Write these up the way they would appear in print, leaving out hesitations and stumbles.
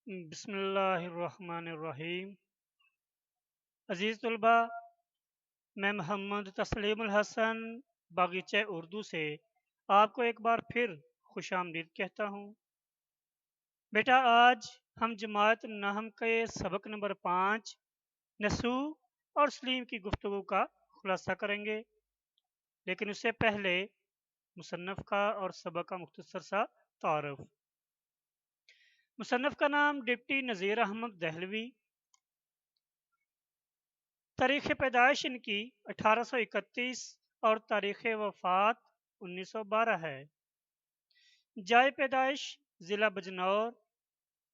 بسم اللہ الرحمن الرحیم۔ عزیز طلبہ، میں محمد تسلیم الحسن باغیچہ اردو سے آپ کو ایک بار پھر خوش آمدید کہتا ہوں۔ بیٹا، آج ہم جماعت نحم کے سبق نمبر 5 نسو اور سلیم کی گفتگو کا خلاصہ کریں گے، لیکن اس سے پہلے مصنف کا اور سبق کا مختصر سا تعارف۔ مصنف کا نام ڈپٹی نذیر احمد دہلوی، تاریخ پیدائش ان کی 1831 اور تاریخ وفات 1912 ہے۔ جائے پیدائش ضلع بجنور۔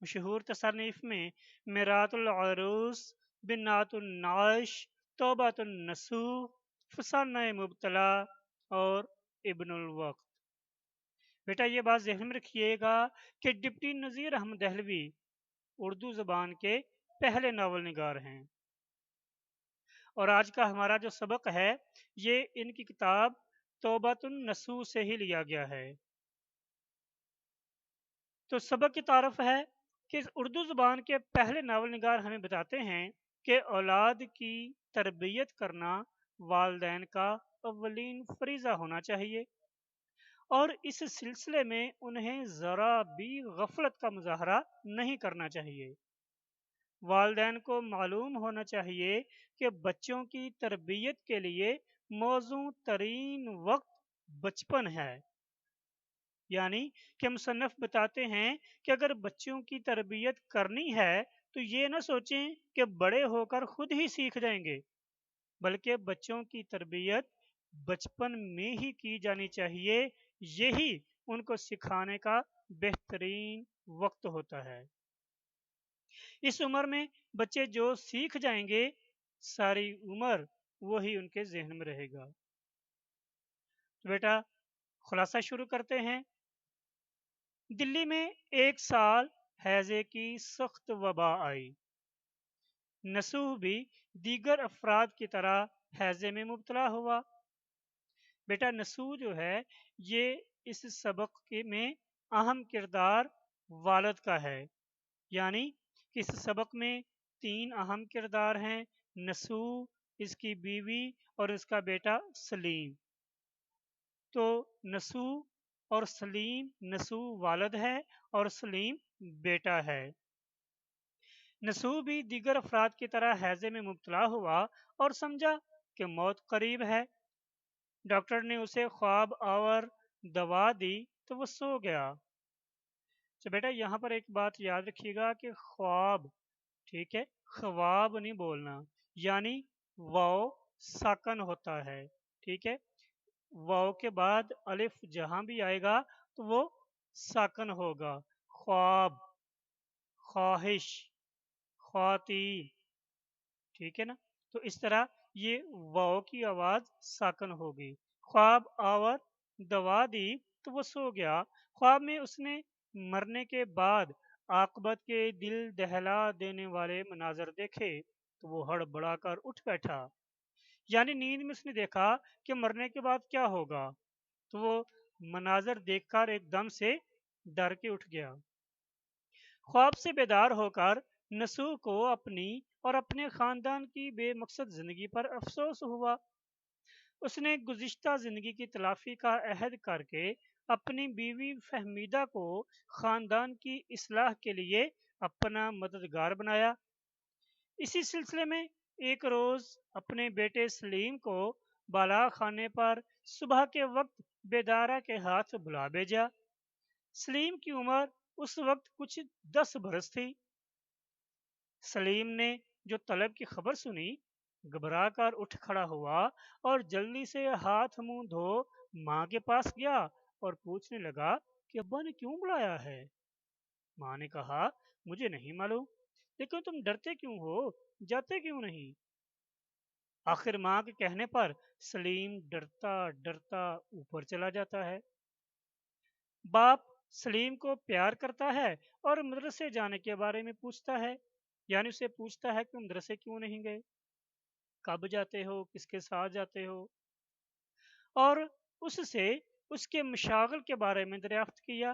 مشہور تصانیف میں میرات العروس، بنات النعش، توبۃ النسو، فسانہ مبتلا اور ابن الوقت۔ بیٹا، یہ بات ذہن میں رکھیے گا کہ ڈپٹی نذیر احمد دہلوی اردو زبان کے پہلے ناول نگار ہیں، اور آج کا ہمارا جو سبق ہے یہ ان کی کتاب توبۃ النسو سے ہی لیا گیا ہے۔ تو سبق کی تعارف ہے کہ اردو زبان کے پہلے ناول نگار ہمیں بتاتے ہیں کہ اولاد کی تربیت کرنا والدین کا اولین فریضہ ہونا چاہیے، اور اس سلسلے میں انہیں ذرا بھی غفلت کا مظاہرہ نہیں کرنا چاہیے۔ والدین کو معلوم ہونا چاہیے کہ بچوں کی تربیت کے لیے موزوں ترین وقت بچپن ہے، یعنی کہ مصنف بتاتے ہیں کہ اگر بچوں کی تربیت کرنی ہے تو یہ نہ سوچیں کہ بڑے ہو کر خود ہی سیکھ جائیں گے، بلکہ بچوں کی تربیت بچپن میں ہی کی جانی چاہیے۔ یہی ان کو سکھانے کا بہترین وقت ہوتا ہے۔ اس عمر میں بچے جو سیکھ جائیں گے ساری عمر وہی ان کے ذہن میں رہے گا۔ تو بیٹا، خلاصہ شروع کرتے ہیں۔ دلی میں ایک سال ہیضے کی سخت وبا آئی۔ نسوح بھی دیگر افراد کی طرح ہیضے میں مبتلا ہوا۔ بیٹا، نسوح جو ہے یہ اس سبق میں اہم کردار والد کا ہے، یعنی کہ اس سبق میں 3 اہم کردار ہیں: نسوح، اس کی بیوی اور اس کا بیٹا سلیم۔ تو نسوح اور سلیم، نسوح والد ہے اور سلیم بیٹا ہے۔ نسوح بھی دیگر افراد کی طرح ہیضے میں مبتلا ہوا اور سمجھا کہ موت قریب ہے۔ ڈاکٹر نے اسے خواب آور دوا دی تو وہ سو گیا۔ تو بیٹا، یہاں پر ایک بات یاد رکھیے گا کہ خواب، ٹھیک ہے، خواب نہیں بولنا، یعنی واو ساکن ہوتا ہے، ٹھیک ہے۔ واو کے بعد الف جہاں بھی آئے گا تو وہ ساکن ہوگا۔ خواب، خواہش، خواتین، ٹھیک ہے نا۔ تو اس طرح یہ واو کی آواز ساکن ہوگی۔ خواب آور دوا دی تو وہ سو گیا۔ خواب میں اس نے مرنے کے بعد عاقبت کے دل دہلا دینے والے مناظر دیکھے تو وہ ہڑبڑا کر اٹھ بیٹھا، یعنی نیند میں اس نے دیکھا کہ مرنے کے بعد کیا ہوگا، تو وہ مناظر دیکھ کر ایک دم سے ڈر کے اٹھ گیا۔ خواب سے بیدار ہو کر نسوح کو اپنی اور اپنے خاندان کی بے مقصد زندگی پر افسوس ہوا۔ اس نے گزشتہ زندگی کی تلافی کا عہد کر کے اپنی بیوی فہمیدہ کو خاندان کی اصلاح کے لیے اپنا مددگار بنایا۔ اسی سلسلے میں ایک روز اپنے بیٹے سلیم کو بالا خانے پر صبح کے وقت بیدارہ کے ہاتھ بلا بھیجا۔ سلیم کی عمر اس وقت کچھ 10 برس تھی۔ سلیم نے جو طلب کی خبر سنی گھبرا کر اٹھ کھڑا ہوا اور جلدی سے ہاتھ منہ دھو ماں کے پاس گیا اور پوچھنے لگا کہ ابا نے کیوں بلایا ہے؟ ماں نے کہا، مجھے نہیں معلوم، لیکن تم ڈرتے کیوں ہو، جاتے کیوں نہیں؟ آخر ماں کے کہنے پر سلیم ڈرتا ڈرتا اوپر چلا جاتا ہے۔ باپ سلیم کو پیار کرتا ہے اور مدرسے جانے کے بارے میں پوچھتا ہے، یعنی اسے پوچھتا ہے کہ مدرسے کیوں نہیں گئے، کب جاتے ہو، کس کے ساتھ جاتے ہو، اور اس سے اس کے مشاغل کے بارے میں دریافت کیا۔